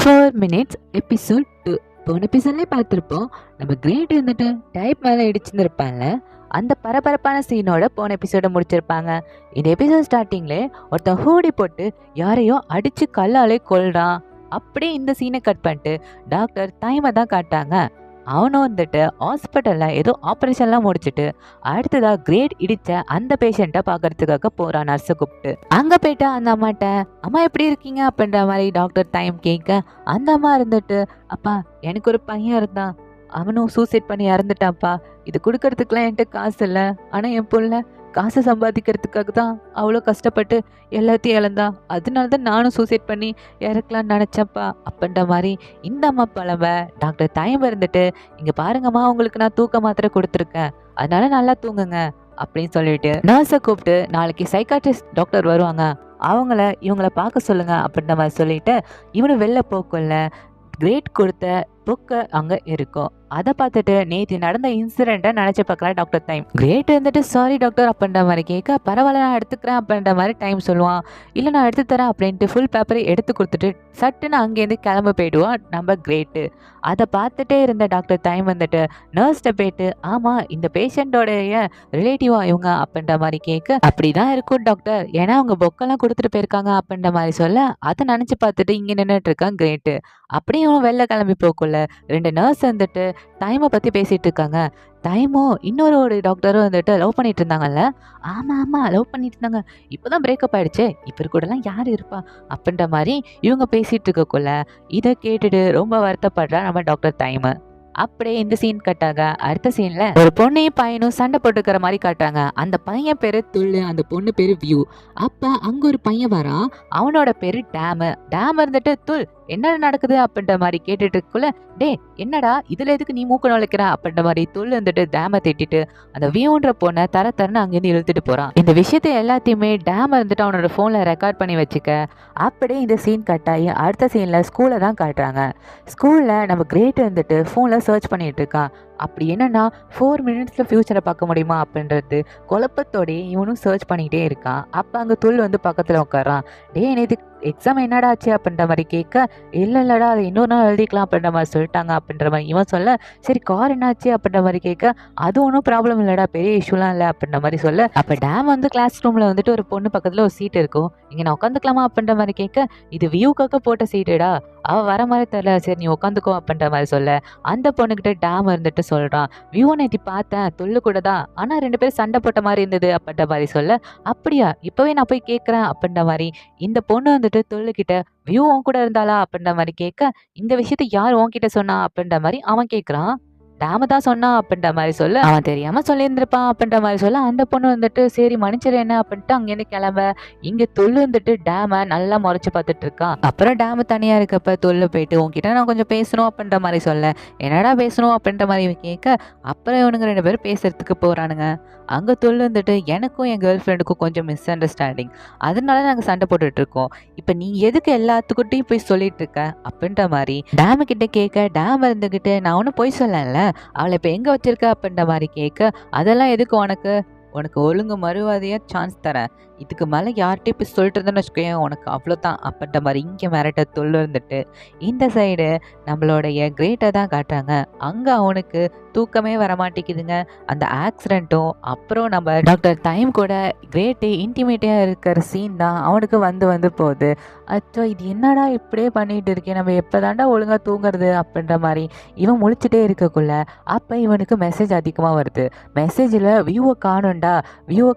4 minutes episode 2. போன எபிசோட்லேயே பார்த்துருப்போம். நம்ம கிரேட் இருந்துட்டு டைப் மேலே இடிச்சிருந்துருப்பாங்கல்ல, அந்த பரபரப்பான சீனோட போன எபிசோட முடிச்சிருப்பாங்க. இந்த எபிசோட் ஸ்டார்டிங்லே ஒருத்தன் ஹூடி போட்டு யாரையோ அடிச்சு கல்லாலே கொல்றான். அப்படியே இந்த சீனை கட் பண்ணிட்டு டாக்டர் டைமை தான் காட்டாங்க. அவனும் வந்துட்டு ஹாஸ்பிட்டலில் ஏதோ ஆப்ரேஷன்லாம் முடிச்சுட்டு அடுத்ததாக கிரேட் இடித்த அந்த பேஷண்ட்டை பார்க்கறதுக்காக போகிறான் நர்ஸை கூப்பிட்டு. அங்கே போயிட்டு அந்த அம்மாட்ட, அம்மா எப்படி இருக்கீங்க அப்படின்ற மாதிரி டாக்டர் டைம் கேட்க, அந்த அம்மா இருந்துட்டு, அப்பா எனக்கு ஒரு பையன் இருந்தான், அவனும் சூசைட் பண்ணி இறந்துட்டான்ப்பா, இது கொடுக்கறதுக்குலாம் என்கிட்ட காசு இல்லை, ஆனால் என் பொண்ணு காசை சம்பாதிக்கிறதுக்காக தான் அவ்வளோ கஷ்டப்பட்டு எல்லாத்தையும் இழந்தா, அதனால தான் நானும் சூசைட் பண்ணி இறக்கலான்னு நினச்சப்பா அப்படின்ற மாதிரி இந்த அம்மா பழம்ப. டாக்டர் டைம் இருந்துட்டு, இங்கே பாருங்கம்மா, உங்களுக்கு நான் தூக்க மாத்திரை கொடுத்துருக்கேன், அதனால நல்லா தூங்குங்க அப்படின்னு சொல்லிட்டு நர்ஸை கூப்பிட்டு, நாளைக்கு சைக்காட்ரிஸ்ட் டாக்டர் வருவாங்க, இவங்கள பார்க்க சொல்லுங்க அப்படின்ற மாதிரி சொல்லிட்டு இவனு வெளில போக்குள்ள கிரேட் கொடுத்த புக்கை அங்கே இருக்கும். அதை பார்த்துட்டு நேற்று நடந்த இன்சிடெண்ட்டை நினச்சி பார்க்கலாம் டாக்டர் டைம். கிரேட் வந்துட்டு சாரி டாக்டர் அப்படின்ற மாதிரி கேட்க, பரவாயில்ல நான் எடுத்துக்கிறேன் அப்படின்ற மாதிரி டைம் சொல்லுவான். இல்லை நான் எடுத்து தரேன் அப்படின்ட்டு ஃபுல் பேப்பரை எடுத்து கொடுத்துட்டு சட்டுன்னு அங்கேருந்து கிளம்ப போயிடுவான் நம்ம கிரேட்டு. அதை பார்த்துட்டே இருந்த டாக்டர் டைம் வந்துட்டு நர்ஸ்கிட்ட போயிட்டு, ஆமாம் இந்த பேஷண்ட்டோடைய ரிலேட்டிவா இவங்க அப்படின்ற மாதிரி கேட்க, அப்படி தான் இருக்கும் டாக்டர், ஏன்னா அவங்க பொக்கெல்லாம் கொடுத்துட்டு போயிருக்காங்க அப்படின்ற மாதிரி சொல்ல, அதை நினச்சி பார்த்துட்டு இங்கே நின்றுட்டு இருக்கான் கிரேட்டு. அப்படியே அவன் வெளில கிளம்பி போக்குள்ள ரெண்டு நர்ஸ் வந்துட்டு டைமை பற்றி பேசிகிட்டு இருக்காங்க. டைமும் இன்னொரு டாக்டரும் வந்துட்டு லவ் பண்ணிட்டு இருந்தாங்கல்ல, ஆமாம் லவ் பண்ணிட்டு இருந்தாங்க, இப்போ தான் பிரேக்கப் ஆகிடுச்சு, இப்போ கூடலாம் யார் இருப்பா அப்படின்ற மாதிரி இவங்க பேசிகிட்டு இருக்கக்குள்ள இதை கேட்டுட்டு ரொம்ப வருத்தப்படுறா நம்ம டாக்டர் டைமு. அப்படியே இந்த சீன் கட்டாக அடுத்த சீன்ல ஒரு பொண்ணையும் பையனும் சண்டை போட்டுக்கிற மாதிரி காட்டுறாங்க. அந்த பையன் பேரு துள்ளு, அந்த பொண்ணு பேரு வியூ. அப்ப அங்க ஒரு பையன் வரான், அவனோட பேரு டேம் இருந்துட்டு, துள் என்ன நடக்குது அப்படின்ற மாதிரி கேட்டுட்டு இருக்குள்ள, டே என்னடா இதுல எதுக்கு நீ மூக்க நுழைக்கிற அப்படின்ற மாதிரி துள் வந்துட்டு டேமை திட்டிட்டு அந்த வியூன்ற பொண்ணை தரன்னு அங்கேருந்து இழுத்துட்டு போறான். இந்த விஷயத்த எல்லாத்தையுமே டேம் இருந்துட்டு அவனோட போன்ல ரெக்கார்ட் பண்ணி வச்சுக்க. அப்படியே இந்த சீன் கட்டாயி அடுத்த சீன்ல ஸ்கூல்ல தான் காட்டுறாங்க. ஸ்கூல்ல நம்ம கிரேட் வந்துட்டு போன்ல சர்ச் பண்ணிட்டு இருக்கான். அப்படி என்னன்னா 4 minutesல ஃபியூச்சரை பார்க்க முடியுமா அப்படின்றது குழப்பத்தோடய இவனும் சர்ச் பண்ணிக்கிட்டே இருக்கான். அப்போ அங்கே துள் வந்து பக்கத்தில் உட்காரான். டே நேற்று எக்ஸாம் என்னடா ஆச்சு அப்படின்ற மாதிரி கேட்க, இல்லைடா அது இன்னொரு நாள் எழுதிக்கலாம் அப்படின்ற மாதிரி சொல்லிட்டாங்க அப்படின்ற மாதிரி இவன் சொல்ல, சரி கார் என்னாச்சு அப்படின்ற மாதிரி கேட்க, அது ஒன்றும் ப்ராப்ளம் இல்லைடா, பெரிய இஷ்யூலாம் இல்லை அப்படின்ற மாதிரி சொல்ல, அப்போ டேம் வந்து கிளாஸ் ரூமில் வந்துட்டு ஒரு பொண்ணு பக்கத்தில் ஒரு சீட் இருக்கும், இங்கே நான் உட்காந்துக்கலாமா அப்படின்ற மாதிரி கேட்க, இது வியூக்காக போட்ட சீட்டுடா, அவள் வர மாதிரி தெரியல, சரி நீ உட்காந்துக்கோ அப்படின்ற மாதிரி சொல்ல, அந்த பொண்ணுக்கிட்ட டேம் இருந்துட்டு சொல்கிறான், வியூ நேற்று பார்த்தேன் துள்ளு கூட தான், ஆனால் 2 பேரும் சண்டை போட்ட மாதிரி இருந்தது அப்படின்ற மாதிரி சொல்ல, அப்படியா இப்போவே நான் போய் கேட்குறேன் அப்படின்ற மாதிரி இந்த பொண்ணு வந்துட்டு துள்ளுக்கிட்ட, வியூ உன் கூட இருந்தாளா அப்படின்ற மாதிரி கேட்க, இந்த விஷயத்த யார் உன்கிட்ட சொன்னா அப்படின்ற மாதிரி அவன் கேட்குறான். டேம தான் சொன்னா அப்படின்ற மாதிரி சொல்ல, அவன் தெரியாம சொல்லியிருந்திருப்பான் அப்படின்ற மாதிரி சொல்ல, அந்த பொண்ணு வந்துட்டு சரி மன்னிச்சிரு என்ன அப்படின்ட்டு அங்கேருந்து கிளம்ப. இங்க தொல்லு வந்துட்டு டேம நல்லா முறைச்சு பார்த்துட்டு இருக்கான். அப்புறம் டேம தனியா இருக்கப்ப தொல்லு போயிட்டு, உன்கிட்ட நான் கொஞ்சம் பேசணும் அப்படின்ற மாதிரி சொல்ல, என்னடா பேசணும் அப்படின்ற மாதிரி கேட்க, அப்புறம் இவனுங்க 2 பேரும் பேசுறதுக்கு போறானுங்க. அங்க தொல்லு வந்துட்டு, எனக்கும் என் கேர்ள் ஃப்ரெண்டுக்கும் கொஞ்சம் மிஸ் அண்டர்ஸ்டாண்டிங், அதனால நாங்கள் சண்டை போட்டுட்டு இருக்கோம், இப்போ நீ எதுக்கு எல்லாத்துக்கிட்டையும் போய் சொல்லிட்டு இருக்க அப்படின்ற மாதிரி டேமு கிட்ட கேட்க, டேம் இருந்துகிட்டு, நான் ஒன்றும் போய் சொல்லல, அவளை இப்போ எங்கே வச்சிருக்க அப்படின்ற மாதிரி கேட்க, அதெல்லாம் எதுக்கு உனக்கு ஒழுங்கு மறுவாதையாக சான்ஸ் தரேன், இதுக்கு மேலே யார்கிட்டையும் போய் சொல்லிட்டு இருந்தேன்னு வச்சுக்கோயேன், உனக்கு அவ்வளோதான் அப்படின்ற மாதிரி இங்கே மிரட்ட தொல்லு இருந்துட்டு இந்த சைடு நம்மளோடைய கிரேட்டை தான் காட்டுறாங்க. அங்கே அவனுக்கு தூக்கமே வரமாட்டேங்குதுங்க. அந்த ஆக்சிடெண்ட்டும் அப்புறம் நம்ம டாக்டர் டைம் கூட கிரேட்டு இன்டிமேட்டாக இருக்கிற சீன் தான் அவனுக்கு வந்து போகுது. அச்சோ இது என்னடா இப்படியே பண்ணிட்டு இருக்கேன், நம்ம எப்போ தாண்டா ஒழுங்காக தூங்குறது அப்படின்ற மாதிரி இவன் முழிச்சிட்டே இருக்கக்குள்ள அப்போ இவனுக்கு மெசேஜ் அதிகமாக வருது. மெசேஜில் வியூவை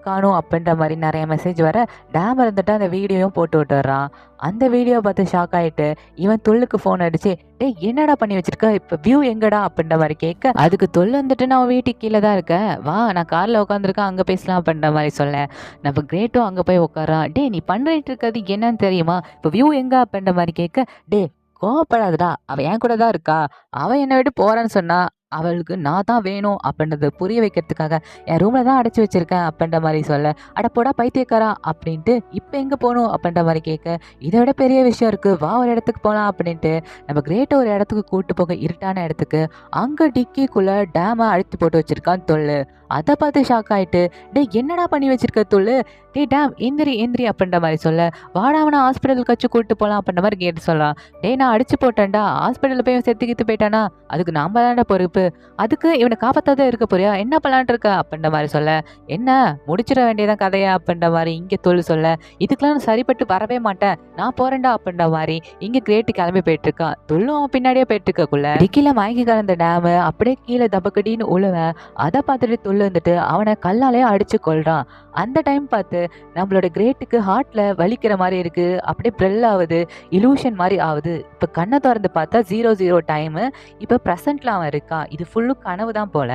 காணும் அப்படின்ற மாதிரி நிறைய மெசேஜ் வர, டேம் இருந்துட்டு அந்த வீடியோவும் போட்டு விட்டுறான். அந்த வீடியோ பார்த்து ஷாக் ஆகிட்டு இவன் தொல்லுக்கு ஃபோன் அடிச்சு, டே என்னடா பண்ணி வச்சிருக்க, இப்போ வியூ எங்கடா அப்படின்ற மாதிரி கேட்க, அதுக்கு தொல்லு வந்துட்டு, நான் வீட்டுக்கு கீழே தான் இருக்கேன், வா நான் காரில் உட்காந்துருக்கேன் அங்கே பேசலாம் அப்படின்ற மாதிரி சொல்ல, நம்ம கிரேட்டும் அங்கே போய் உட்காரான். டே நீ பண்ணிட்டு இருக்கிறது என்னன்னு தெரியுமா, இப்போ வியூ எங்க அப்படின்ற மாதிரி கேட்க, டே கோவப்படாதடா, அவன் என் கூட தான் இருக்கா, அவன் என்னை விட்டு போறான்னு சொன்னா அவளுக்கு நான் தான் வேணும் அப்படின்றத புரிய வைக்கிறதுக்காக என் ரூம்ல தான் அடைச்சி வச்சிருக்கேன் அப்படின்ற மாதிரி சொல்ல, அட போடா பைத்தியக்காரா அப்படின்ட்டு இப்போ எங்கே போகணும் அப்படின்ற மாதிரி கேட்க, இதை விட பெரிய விஷயம் இருக்கு வா ஒரு இடத்துக்கு போகலாம் அப்படின்ட்டு நம்ம கிரேட்டை ஒரு இடத்துக்கு கூட்டு போக, இருட்டான இடத்துக்கு. அங்கே டிக்கிக்குள்ள டேமை அழுத்தி போட்டு வச்சிருக்கான் தொல்லு. அதை பார்த்து ஷாக் ஆயிட்டு, டேய் என்னடா பண்ணி வச்சிருக்க தொல்லு, டேய் டேம் எந்திரி எந்திரி அப்படின்ற மாதிரி சொல்ல, வாடா அவனை ஹாஸ்பிட்டலுக்கு வச்சு கூட்டு போகலாம் அப்படின்ற மாதிரி கேட்டு சொல்லலாம். டேய் நான் அடிச்சு போட்டேன்டா, ஹாஸ்பிட்டலில் போய் செத்து கித்து போயிட்டானா அதுக்கு நாம தான்டா பொறுப்பு, அதுக்கு இவனை காப்பாத்தாத இருக்க போறியா என்ன பண்ணலான் இருக்க அப்படின்ற மாதிரி சொல்ல, என்ன முடிச்சிட வேண்டியதான் கதையா அப்படின்ற மாதிரி இங்கே தொல்லு சொல்ல, இதுக்கெல்லாம் நான் சரிப்பட்டு வரவே மாட்டேன் நான் போறேன்டா அப்படின்ற மாதிரி இங்கே கிரேட்டு கிளம்பி போயிட்டு இருக்கான். தொல்லும் அவன் பின்னாடியே போயிட்டு இருக்கக்குள்ள டிக்கில மயங்கி கலந்த டேமு அப்படியே கீழே தபக்கடின்னு உழுவன். அதை பார்த்துட்டு தொல்லு வந்துட்டு அவனை கல்லாலே அடிச்சு கொள்றான். அந்த டைம் பார்த்து நம்மளோட கிரேட்டுக்கு ஹார்ட்ல வலிக்கிற மாதிரி இருக்கு, அப்படியே ப்ரெல் ஆகுது, இலூஷன் மாதிரி ஆகுது. இப்போ கண்ணை திறந்து பார்த்தா 00 டைமு, இப்போ ப்ரெசன்ட்ல அவன் இருக்கான். இது ஃபுல்லும் கனவு தான் போல.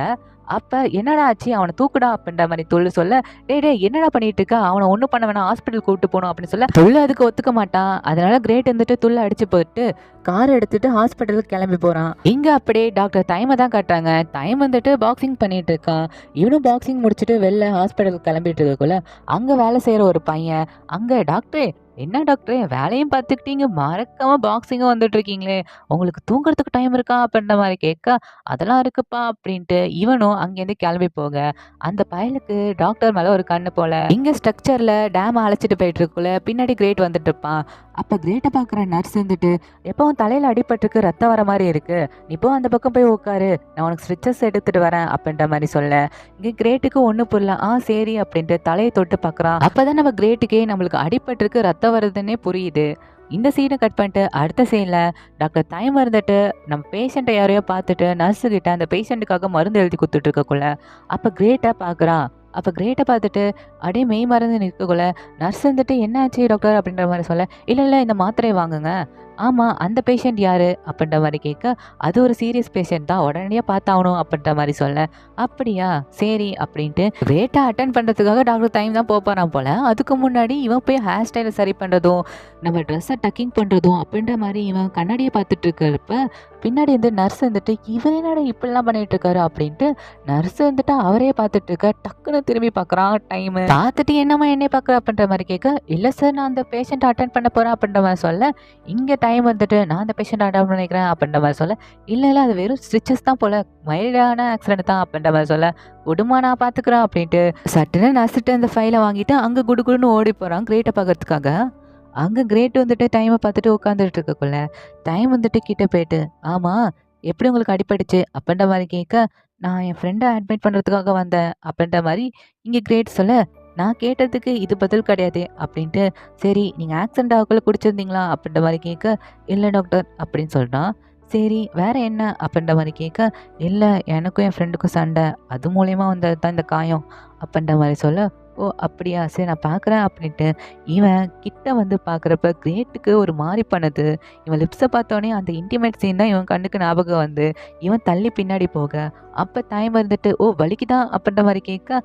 அப்ப என்னடா ஆச்சு அவனை தூக்குடா அப்படின்ற மாதிரி தொல்லு சொல்ல, டே டே என்னடா பண்ணிட்டு இருக்க, அவனை ஒன்றும் பண்ண வேணாம் ஹாஸ்பிட்டல் கூப்பிட்டு போகணும் அப்படின்னு சொல்ல, தொல்லு அதுக்கு ஒத்துக்க மாட்டான். அதனால கிரேட் வந்துட்டு துள்ள அடிச்சு போட்டு கார் எடுத்துட்டு ஹாஸ்பிட்டலுக்கு கிளம்பி போறான். இங்க அப்படியே டாக்டர் தைமை தான் காட்டுறாங்க. தைம் வந்துட்டு பாக்ஸிங் பண்ணிட்டு இருக்கான். இவனும் பாக்ஸிங் முடிச்சுட்டு வெளில ஹாஸ்பிட்டலுக்கு கிளம்பிட்டு இருக்கக்குள்ள அங்க வேலை செய்யற ஒரு பையன், அங்க டாக்டரே என்ன டாக்டரே வேலையும் பார்த்துக்கிட்டீங்க மறக்காம பாக்ஸிங்கும் வந்துட்டு இருக்கீங்களே, உங்களுக்கு தூங்குறதுக்கு டைம் இருக்கா அப்படின்ற மாதிரி கேட்க, அதெல்லாம் இருக்குப்பா அப்படின்ட்டு இவனும் அங்கேருந்து கிளம்பி போக, அந்த பயலுக்கு டாக்டர் மேல ஒரு கண்ணு போல. இங்க ஸ்ட்ரக்சர்ல டேம் அழைச்சிட்டு போயிட்டு இருக்குள்ள பின்னாடி கிரேட் வந்துட்டு இருப்பான். அப்ப கிரேட்டை பாக்குற நர்ஸ் வந்துட்டு, எப்பவும் தலையில அடிபட்டுருக்கு ரத்தம் வர மாதிரி இருக்கு, நீ போ அந்த பக்கம் போய் உட்காரு நான் உனக்கு ஸ்ட்ரிச்சஸ் எடுத்துட்டு வரேன் அப்படின்ற மாதிரி சொல்ல, இங்க கிரேட்டுக்கு ஒண்ணு புரியல. சரி அப்படின்ட்டு தலையை தொட்டு பாக்குறான். அப்பதான் நம்ம கிரேட்டுக்கே நம்மளுக்கு அடிபட்டிருக்கு ரத்தம் வருதுன்னே புரியுது. இந்த சீனை கட் பண்ணிட்டு அடுத்த சீன்ல டாக்டர் டைம் இருந்துட்டு நம்ம பேஷண்ட்டை யாரையோ பார்த்துட்டு நர்ஸு கிட்ட அந்த பேஷண்ட்டுக்காக மருந்து எழுதி கொடுத்துட்டு இருக்கக்குள்ள அப்ப கிரேட்டா பாக்குறான். அப்ப கிரேட்டை பார்த்துட்டு அப்படியே மெய் மறந்து நிற்கக்குள்ள நர்ஸ் வந்துட்டு என்ன ஆச்சு டாக்டர் அப்படின்ற மாதிரி சொல்ல, இல்ல இந்த மாத்திரையை வாங்குங்க. ஆமா அந்த பேஷண்ட் யாரு அப்படின்ற மாதிரி கேட்க, அது ஒரு சீரியஸ் பேஷண்ட் தான் உடனடியாக பார்த்தாகணும் அப்படின்ற மாதிரி சொல்ல, அப்படியா சரி அப்படின்ட்டு கிரேட்டை அட்டன் பண்ணுறதுக்காக டாக்டர் டைம் தான் போகிறான் போல. அதுக்கு முன்னாடி இவன் போய் ஹேர் ஸ்டைலை சரி பண்ணுறதும் நம்ம ட்ரெஸ்ஸை டக்கிங் பண்ணுறதும் அப்படின்ற மாதிரி இவன் கண்ணாடியை பார்த்துட்டு இருக்கிறப்ப பின்னாடி வந்து நர்ஸ் வந்துட்டு இவர் என்னடா இப்படிலாம் பண்ணிட்டு இருக்காரு அப்படின்ட்டு நர்ஸ் வந்துட்டு அவரே பார்த்துட்டு இருக்க. டக்குன்னு திரும்பி பார்க்குறான். டைம் பார்த்துட்டு என்னம்மா என்னை பார்க்குற அப்படின்ற மாதிரி கேட்க, இல்லை சார் நான் அந்த பேஷண்ட் அட்டன் பண்ண போகிறேன் அப்படின்ற மாதிரி சொல்ல, இங்கே டைம் வந்துட்டு நான் அந்த பேஷண்ட் அட்டன் பண்ணிக்கிறேன் அப்படின்ற மாதிரி சொல்ல, இல்லை அது வெறும் ஸ்டிச்சஸ் தான் போல மைல்டான ஆக்சிடென்ட் தான் அப்படின்ற மாதிரி சொல்ல, குடுமா நான் பார்த்துக்கிறேன் அப்படின்ட்டு சட்டுன்னு நர்ஸ்ட்டு அந்த ஃபைலை வாங்கிட்டு அங்கே குடுன்னு ஓடி போகிறான் கிரேட்டை பார்க்கறதுக்காக. அங்கே கிரேட் வந்துட்டு டைமை பார்த்துட்டு உட்காந்துட்டு இருக்கக்குள்ள டைம் வந்துட்டு கிட்ட போயிட்டு, ஆமாம் எப்படி உங்களுக்கு அடிபட்டுச்சு அப்படின்ற மாதிரி கேட்க, நான் என் ஃப்ரெண்டை அட்மிட் பண்ணுறதுக்காக வந்தேன் அப்படின்ற மாதிரி இங்கே கிரேட் சொல்ல, நான் கேட்டதுக்கு இது பதில் கிடையாது அப்படின்ட்டு, சரி நீங்கள் ஆக்சிடென்ட் ஆகக்குள்ள குடிச்சிருந்தீங்களா அப்படின்ற மாதிரி கேட்க, இல்லை டாக்டர் அப்படின்னு சொல்கிறான். சரி வேற என்ன அப்படின்ற மாதிரி கேட்க, இல்லை எனக்கும் என் ஃப்ரெண்டுக்கும் சண்டை, அது மூலயமா வந்தது தான் இந்த காயம் அப்படின்ற மாதிரி சொல்ல, ஓ அப்படியா சரி நான் பார்க்குறேன் அப்படின்ட்டு இவன் கிட்ட வந்து பார்க்குறப்ப கிரேட்டுக்கு ஒரு மாதிரி பண்ணுது. இவன் லிப்ஸை பார்த்தோன்னே அந்த இன்டிமேட் சீன் தான் இவன் கண்ணுக்கு ஞாபகம் வந்து இவன் தள்ளி பின்னாடி போக, அப்போ டைம் இருந்துட்டு ஓ வலிக்குதான் அப்படின்ற மாதிரி கேட்க,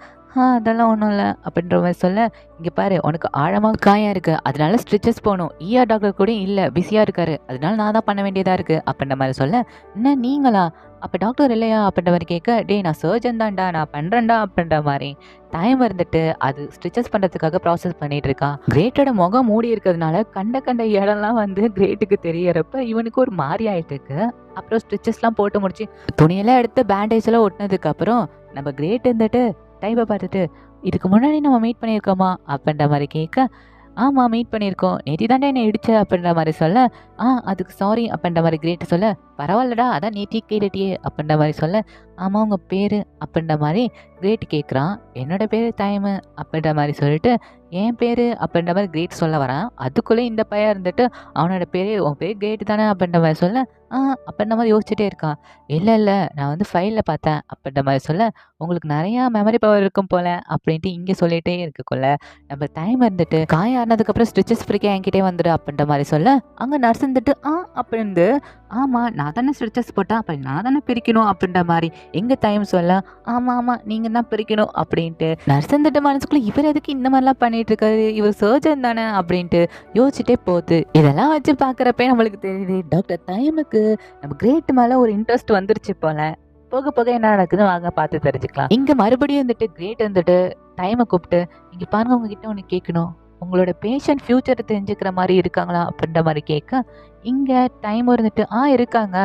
அதெல்லாம் ஒன்றும் இல்லை அப்படின்ற மாதிரி சொல்ல, இங்கே பாரு உனக்கு ஆழமாக காயம் இருக்குது அதனால ஸ்ட்ரிச்சஸ் போகணும், டாக்டர் கூட இல்லை பிஸியாக இருக்காரு அதனால நான் தான் பண்ண வேண்டியதாக இருக்குது அப்படின்ற மாதிரி சொல்ல, என்ன நீங்களா அப்போ டாக்டர் இல்லையா அப்படின்ற மாதிரி கேட்க, டே நான் சர்ஜன் தான்டா நான் பண்ணுறேன்டா அப்படின்ற மாதிரி டைம் இருந்துட்டு அது ஸ்டிச்சஸ் பண்ணுறதுக்காக ப்ராசஸ் பண்ணிட்டு இருக்கான். கிரேட்டோட முகம் மூடி இருக்கிறதுனால கண்ட இடம்லாம் வந்து கிரேட்டுக்கு தெரியறப்ப இவனுக்கு ஒரு மாதிரி ஆயிட்டு இருக்கு. அப்புறம் ஸ்டிச்சஸ்லாம் போட்டு முடிச்சு துணியெல்லாம் எடுத்து பேண்டேஜ் எல்லாம் ஒட்டினதுக்கு அப்புறம் நம்ம கிரேட் இருந்துட்டு டைப்பை பார்த்துட்டு, இதுக்கு முன்னாடி நம்ம மீட் பண்ணியிருக்கோமா அப்படின்ற மாதிரி கேட்க, ஆமாம் மீட் பண்ணியிருக்கோம் நேற்று தாண்டா என்னை இடிச்ச அப்படின்ற மாதிரி சொல்ல, அதுக்கு சாரி அப்படின்ற மாதிரி கிரேட் சொல்ல, பரவாயில்லடா அதான் நேற்று கேட்டுட்டியே அப்படின்ற மாதிரி சொல்ல, ஆமாம் உங்கள் பேர் அப்படின்ற மாதிரி கிரேட் கேட்குறான். என்னோட பேர் டைமு அப்படின்ற மாதிரி சொல்லிட்டு, என் பேர் அப்படின்ற மாதிரி கிரேட் சொல்ல வரான். அதுக்குள்ளே இந்த பையன் இருந்துட்டு அவனோட பேர் உன் பேர் கிரேட் தானே அப்படின்ற மாதிரி சொல்ல, அப்படின்ற மாதிரி யோசிச்சுட்டே இருக்கான். இல்லை நான் வந்து ஃபைலில் பார்த்தேன் அப்படின்ற மாதிரி சொல்ல, உங்களுக்கு நிறையா மெமரி பவர் இருக்கும் போல் அப்படின்ட்டு இங்கே சொல்லிகிட்டே இருக்கக்குள்ள நம்ம டைம் இருந்துட்டு காயம் ஆனதுக்கப்புறம் ஸ்டிச்சஸ் ஃப்ரீக்காக என்கிட்டே வந்துடு அப்படின்ற மாதிரி சொல்ல, அங்கே நர்ஸ் இருந்துட்டு அப்படின்னு, ஆமாம் நான் தானே ஸ்டிச்சஸ் போட்டேன் அப்போ நான் தானே பிரிக்கணும் அப்படின்ற மாதிரி எங்கள் டைம் சொல்ல, ஆமாம் நீங்கள் தான் பிரிக்கணும் அப்படின்ட்டு நர்ஸ் இருந்துட்டு மனசுக்குள்ளே இவர் எதுக்கு இந்த மாதிரிலாம் பண்ணிட்டு இருக்காரு, இவர் சர்ஜன் தானே அப்படின்ட்டு யோசிச்சுட்டே போகுது. இதெல்லாம் வச்சு பார்க்குறப்ப நம்மளுக்கு தெரியுது டாக்டர் டைமுக்கு நம்ம கிரேட் மேலே ஒரு இன்ட்ரெஸ்ட் வந்துருச்சு போல. போக போக என்ன நடக்குதுன்னு வாங்க பார்த்து தெரிஞ்சுக்கலாம். இங்க மறுபடியும் வந்துட்டு கிரேட் வந்துட்டு டைமை கூப்பிட்டு, இங்க பாருங்க உங்ககிட்ட ஒன்று கேட்கணும், உங்களோட பேஷண்ட் ஃபியூச்சரை தெரிஞ்சுக்கிற மாதிரி இருக்காங்களா அப்படின்ற மாதிரி கேட்க, இங்க டைம் இருந்துட்டு இருக்காங்க,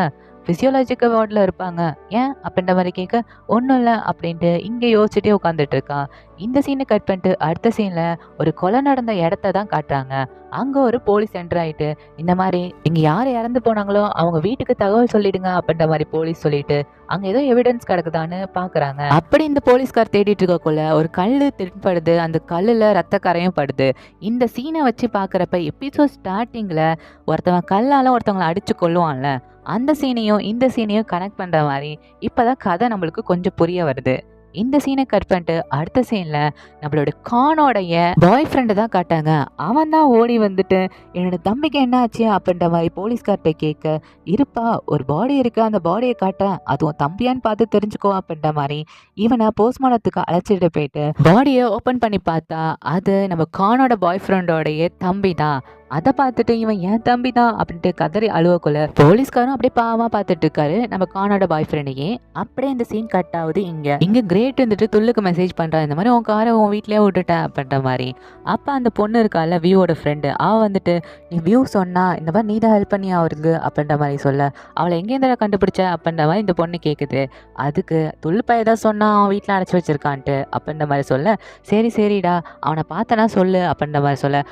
ஃபிசியோலாஜிக்கல் வார்டில் இருப்பாங்க, ஏன் அப்படின்ற மாதிரி கேட்க, ஒன்றும் இல்லை அப்படின்ட்டு இங்கே யோசிச்சுட்டே உட்காந்துட்டு இருக்கான். இந்த சீனை கட் பண்ணிட்டு அடுத்த சீனில் ஒரு கொலை நடந்த இடத்த தான் காட்டுறாங்க. அங்கே ஒரு போலீஸ் என்டர் ஆகிட்டு, இந்த மாதிரி இங்கே யார் இறந்து போனாங்களோ அவங்க வீட்டுக்கு தகவல் சொல்லிடுங்க அப்படின்ற மாதிரி போலீஸ் சொல்லிட்டு அங்கே ஏதோ எவிடன்ஸ் கிடக்குதான்னு பார்க்குறாங்க. அப்படி இந்த போலீஸ்கார் தேடிட்டு இருக்கக்குள்ள ஒரு கல் திரும்படுது, அந்த கல்லில் ரத்த கரையும் படுது. இந்த சீனை வச்சு பார்க்குறப்ப எபிசோட் ஸ்டார்டிங்கில் ஒருத்தவன் கல்லால் ஒருத்தவங்களை அடித்து கொள்ளுவான்ல, அந்த சீனையும் இந்த சீனையும் கனெக்ட் பண்ணுற மாதிரி இப்போதான் கதை நம்மளுக்கு கொஞ்சம் புரிய வருது. இந்த சீனை கட் பண்ணிட்டு அடுத்த சீனில் நம்மளோட கானோடைய பாய் ஃப்ரெண்டு தான் காட்டாங்க. அவன் தான் ஓடி வந்துட்டு என்னோட தம்பிக்கு என்ன ஆச்சு அப்படின்ற மாதிரி போலீஸ்கார்ட்ட கேட்க, இருப்பா ஒரு பாடி இருக்கு, அந்த பாடியை காட்டேன், அதுவும் தம்பியான்னு பார்த்து தெரிஞ்சுக்கோ அப்படின்ற மாதிரி இவனை போஸ்ட்மார்ட்டத்துக்கு அழைச்சிட்டு போயிட்டு பாடியை ஓப்பன் பண்ணி பார்த்தா அது நம்ம கானோட பாய் ஃப்ரெண்டோடைய தம்பி தான். அதை பார்த்துட்டு இவன் என் தம்பி தான் அப்படின்ட்டு கதறி அழுவக்குள்ள போலீஸ்காரும் அப்படியே பாவமா பார்த்துட்டு இருக்காரு நம்ம கானோட பாய் ஃப்ரெண்டையே. அப்படியே இந்த சீன் கட் ஆகுது. இங்க கிரேட் வந்துட்டு துள்ளுக்கு மெசேஜ் பண்றான், இந்த மாதிரி உன் காரை உன் வீட்லயே விட்டுட்டேன் அப்படின்ற மாதிரி. அப்ப அந்த பொண்ணு இருக்கால வியூவோட ஃப்ரெண்டு, அவ வந்துட்டு நீ வியூ சொன்னா இந்த மாதிரி நீ தான் ஹெல்ப் பண்ணி அவருக்கு அப்படின்ற மாதிரி சொல்ல, அவளை எங்கேருந்து கண்டுபிடிச்ச அப்படின்ற மாதிரி இந்த பொண்ணு கேட்குது. அதுக்கு துள்ளு பையதான் சொன்னா அவன் வீட்டில் அடைச்சி வச்சிருக்கான்ட்டு அப்படின்ற மாதிரி சொல்ல, சரிடா அவனை பார்த்தனா சொல்லு அப்படின்ற மாதிரி சொல்ல,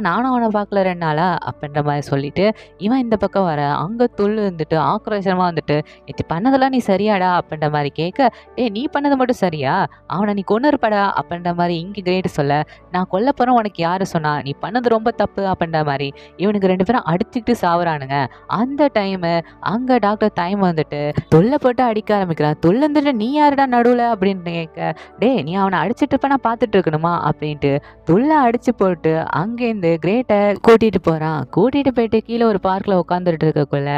நானும் அவனை பார்க்கல 2 நாளா அப்படின்ற மாதிரி சொல்லிட்டு இவன் இந்த பக்கம் வர, அங்கே துள்ளு வந்துட்டு ஆக்ரோஷமாக வந்துட்டு இது பண்ணதெல்லாம் நீ சரியாடா அப்படின்ற மாதிரி கேட்க, நீ பண்ணது மட்டும் சரியா, அவனை நீ கொண்டு இருப்படா அப்படின்ற மாதிரி இங்கே கிரேட் சொல்ல, நான் கொல்ல போகிறேன் உனக்கு யாரு சொன்னா, நீ பண்ணது ரொம்ப தப்பு அப்படின்ற மாதிரி இவனுக்கு 2 பேரும் அடிச்சுக்கிட்டு சாவுறானுங்க. அந்த டைமு அங்கே டாக்டர் டைம் வந்துட்டு தொல்லை போட்டு அடிக்க ஆரம்பிக்கிறான். தொல்லை வந்துட்டு நீ யாருடா நடுவில் அப்படின்னு கேட்க, நீ அவனை அடிச்சுட்டு இருப்ப நான் பார்த்துட்டு இருக்கணுமா அப்படின்ட்டு தொல்லை அடிச்சு போட்டு அங்கேருந்து கிரேட்டை கூட்டிட்டு போறான். கூட்டிட்டு போயிட்டு கீழே ஒரு பார்க்ல உட்காந்துட்டு இருக்கக்குள்ள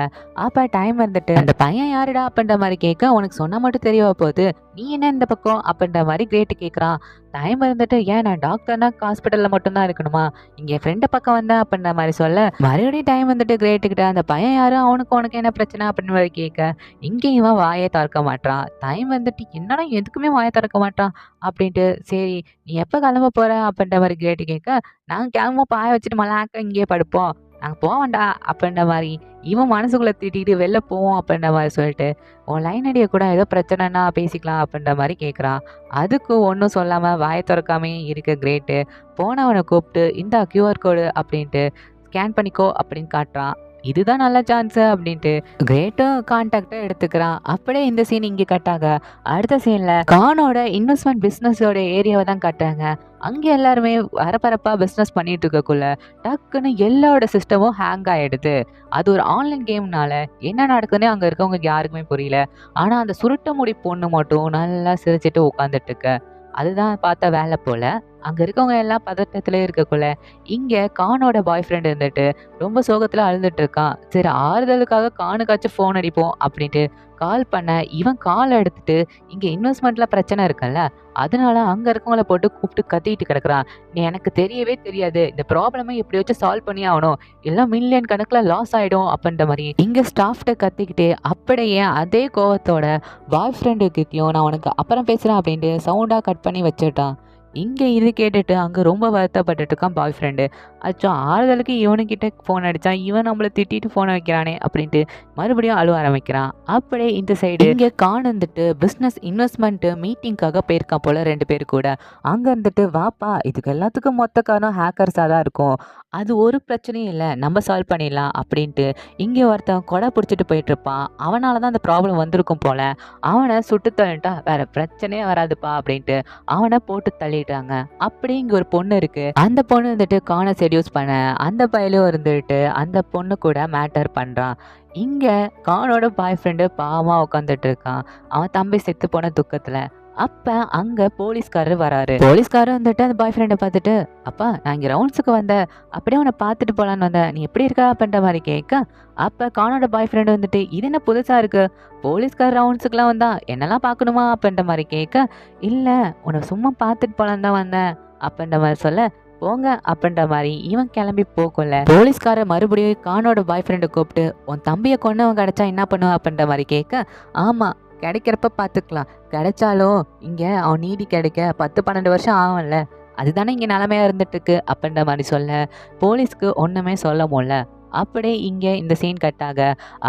அப்ப டைம் வந்துட்டு அந்த பையன் யாருடா அப்படின்ற மாதிரி கேட்க, உனக்கு சொன்னா மட்டும் தெரியவா போகுது, நீ என்ன இந்த பக்கம் அப்படின்ற மாதிரி கிரேட்டு கேட்குறான். டைம் இருந்துட்டு ஏன் நான் டாக்டர்னா ஹாஸ்பிட்டலில் மட்டும்தான் இருக்கணுமா, இங்கே என் ஃப்ரெண்டை பக்கம் வந்தேன் அப்படின்ற மாதிரி சொல்ல, மறுபடியும் டைம் வந்துட்டு கிரேட்டுக்கிட்ட அந்த பையன் யாரும் உனக்கு என்ன பிரச்சனை அப்படின்னு மாதிரி கேட்க, இங்கே இவன் வாயை திறக்க மாட்டான். டைம் வந்துட்டு என்னடா எதுக்குமே வாயை திறக்க மாட்டான் அப்படின்ட்டு, சரி நீ எப்போ கிளம்ப போற அப்படின்ற மாதிரி கிரேட்டு கேட்க, நாங்கள் கிளம்ப பாய வச்சுட்டு மலாக்க இங்கேயே படுப்போம், நாங்கள் போவேண்டா அப்படின்ற மாதிரி இவன் மனசுக்குள்ளே திட்டிட்டு வெளில போவோம் அப்படின்ற மாதிரி சொல்லிட்டு, உன் லைன் அடியை கூட ஏதோ பிரச்சனைனா பேசிக்கலாம் அப்படின்ற மாதிரி கேட்குறான். அதுக்கு ஒன்றும் சொல்லாமல் வாயை திறக்காமே இருக்க கிரேட்டு போனவனை கூப்பிட்டு இந்த கியூஆர் கோடு அப்படின்ட்டு ஸ்கேன் பண்ணிக்கோ அப்படின்னு காட்டுறான். இதுதான் நல்ல சான்ஸு அப்படின்ட்டு கிரேட்டும் கான்டாக்டை எடுத்துக்கிறான். அப்படியே இந்த சீன் இங்கே கட்டாங்க. அடுத்த சீனில் கானோட இன்வெஸ்ட்மெண்ட் பிஸ்னஸோட ஏரியாவை தான் கட்டுறாங்க. அங்கே எல்லாருமே பரபரப்பாக பிஸ்னஸ் பண்ணிட்டு இருக்கக்குள்ள டக்குன்னு எல்லாரோட சிஸ்டமும் ஹேங் ஆகிடுது. அது ஒரு ஆன்லைன் கேம்னால என்ன நடக்குதுன்னு அங்கே இருக்கவங்க யாருக்குமே புரியல. ஆனால் அந்த சுருட்ட முடி பொண்ணு மட்டும் நல்லா சிரிச்சிட்டு உட்காந்துட்டு இருக்கு. அதுதான் பார்த்த வேலை போல. அங்கே இருக்கவங்க எல்லாம் பதட்டத்திலே இருக்கக்குள்ள இங்கே கானோட பாய் ஃப்ரெண்ட் இருந்துட்டு ரொம்ப சோகத்தில் அழுதுட்டு இருக்கான். சரி ஆறுதலுக்காக கானுக்காச்சும் ஃபோன் அடிப்போம் அப்படின்ட்டு கால் பண்ண, இவன் கால் எடுத்துட்டு இங்கே இன்வெஸ்ட்மெண்ட்ல பிரச்சனை இருக்குல்ல, அதனால அங்கே இருக்கவங்கள போட்டு கூப்பிட்டு கத்திட்டு கிடக்குறான். நீ எனக்கு தெரியவே தெரியாது, இந்த ப்ராப்ளமை எப்படியாச்சும் சால்வ் பண்ணி ஆகணும், எல்லாம் மில்லியன் கணக்கில் லாஸ் ஆகிடும் அப்படின்ற மாதிரி இங்கே ஸ்டாஃப்ட கத்திக்கிட்டு அப்படியே அதே கோவத்தோட பாய் ஃப்ரெண்டுக்கிட்டையும் நான் உனக்கு அப்புறம் பேசுகிறேன் அப்படின்ட்டு சவுண்டாக கட் பண்ணி வச்சுட்டான். இங்கே இது கேட்டுட்டு அங்கே ரொம்ப வருத்தப்பட்டுட்டு இருக்கான் பாய் ஃப்ரெண்டு. அச்சோ ஆறுதலுக்கு இவனுக்கிட்ட ஃபோன் அடித்தான், இவன் நம்மளை திட்டிட்டு ஃபோனை வைக்கிறானே அப்படின்ட்டு மறுபடியும் அழுவ ஆரம்பிக்கிறான். அப்படியே இந்த சைடு இங்கே காணந்துட்டு பிஸ்னஸ் இன்வெஸ்ட்மெண்ட்டு மீட்டிங்காக போயிருக்கான் போல் 2 பேர் கூட. அங்கே இருந்துட்டு வாப்பா இதுக்கு எல்லாத்துக்கும் மொத்த காரணம் ஹேக்கர்ஸாக தான் இருக்கும், அது ஒரு பிரச்சனையும் இல்லை, நம்ம சால்வ் பண்ணிடலாம் அப்படின்ட்டு இங்கே ஒருத்தன் கொடை பிடிச்சிட்டு போயிட்டு இருப்பான். அவனால தான் அந்த ப்ராப்ளம் வந்திருக்கும் போல். அவனை சுட்டு தள்ளிட்டா வேற பிரச்சனையே வராதுப்பா அப்படின்ட்டு அவனை போட்டு தள்ளிட்டாங்க. அப்படி இங்கே ஒரு பொண்ணு இருக்கு. அந்த பொண்ணு வந்துட்டு கானை செடியூஸ் பண்ண அந்த பையிலும் இருந்துட்டு அந்த பொண்ணு கூட மேட்டர் பண்ணுறான். இங்கே கானோட பாய் ஃப்ரெண்டு பாவமாக உட்காந்துட்டு இருக்கான், அவன் தம்பி செத்து போன துக்கத்தில். அப்போ அங்கே போலீஸ்காரர் வராரு. போலீஸ்காரர் வந்துட்டு அந்த பாய் ஃப்ரெண்டை பார்த்துட்டு, அப்பா நான் இங்கே ரவுண்ட்ஸுக்கு வந்தேன், அப்படியே உன்னை பார்த்துட்டு போகலான்னு வந்தேன், நீ எப்படி இருக்கா அப்படின்ற மாதிரி கேட்க, அப்போ கானோட பாய் ஃப்ரெண்டு வந்துட்டு இது என்ன புதுசாக இருக்கு, போலீஸ்கார் ரவுண்ட்ஸுக்குலாம் வந்தா என்னெல்லாம் பார்க்கணுமா அப்படின்ற மாதிரி கேட்க, இல்லை உன்னை சும்மா பார்த்துட்டு போகலான்னு தான் வந்தேன் அப்படின்ற மாதிரி சொல்ல, போங்க அப்படின்ற மாதிரி இவன் கிளம்பி போகல. போலீஸ்கார மறுபடியும் கானோட பாய் ஃப்ரெண்டை கூப்பிட்டு உன் தம்பியை கொண்டவன் கிடச்சா என்ன பண்ணுவ அப்படின்ற மாதிரி கேட்க, ஆமாம் கிடைக்கிறப்ப பார்த்துக்கலாம், கிடைச்சாலும் இங்கே அவன் நீதி கிடைக்க 10-12 வருஷம் ஆகும்ல, அதுதானே இங்கே நிலமையா இருந்துட்டு இருக்கு அப்படின்ற மாதிரி சொல்ல போலீஸ்க்கு ஒன்றுமே சொல்ல முடியல. அப்படியே இங்கே இந்த சீன் கட்டாக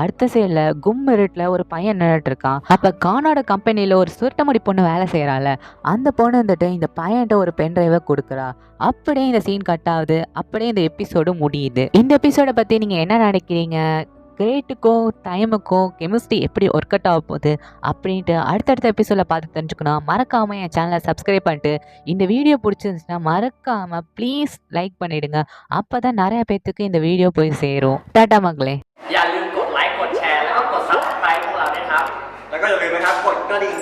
அடுத்த சைடில் கும் இருட்டில் ஒரு பையன் நின்றுட்டு இருக்கான். அப்போ கானோட கம்பெனியில் ஒரு சுருட்டமுடி பொண்ணு வேலை செய்கிறாள். அந்த பொண்ணு வந்துட்டு இந்த பையன்கிட்ட ஒரு பென் டிரைவை கொடுக்குறா. அப்படியே இந்த சீன் கட் ஆகுது. அப்படியே இந்த எபிசோடு முடியுது. இந்த எபிசோடை பற்றி நீங்கள் என்ன நினைக்கிறீங்க? கிரேட்டுக்கும் டைமுக்கும் கெமிஸ்ட்ரி எப்படி ஒர்க் அவுட் ஆக போகுது அப்படின்ட்டு அடுத்தடுத்த எபிசோடில் பார்த்து தெரிஞ்சுக்கணும். மறக்காமல் என் சேனலை சப்ஸ்கிரைப் பண்ணிட்டு இந்த வீடியோ பிடிச்சிருந்துச்சுன்னா மறக்காமல் ப்ளீஸ் லைக் பண்ணிவிடுங்க. அப்போ தான் நிறைய பேர்த்துக்கு இந்த வீடியோ போய் சேரும். டாட்டா மக்களே. อย่าลืมกดไลค์กดแชร์แล้วก็กด Subscribe พวกเราด้วยครับ แล้วก็อย่าลืมนะครับกดกระดิ่ง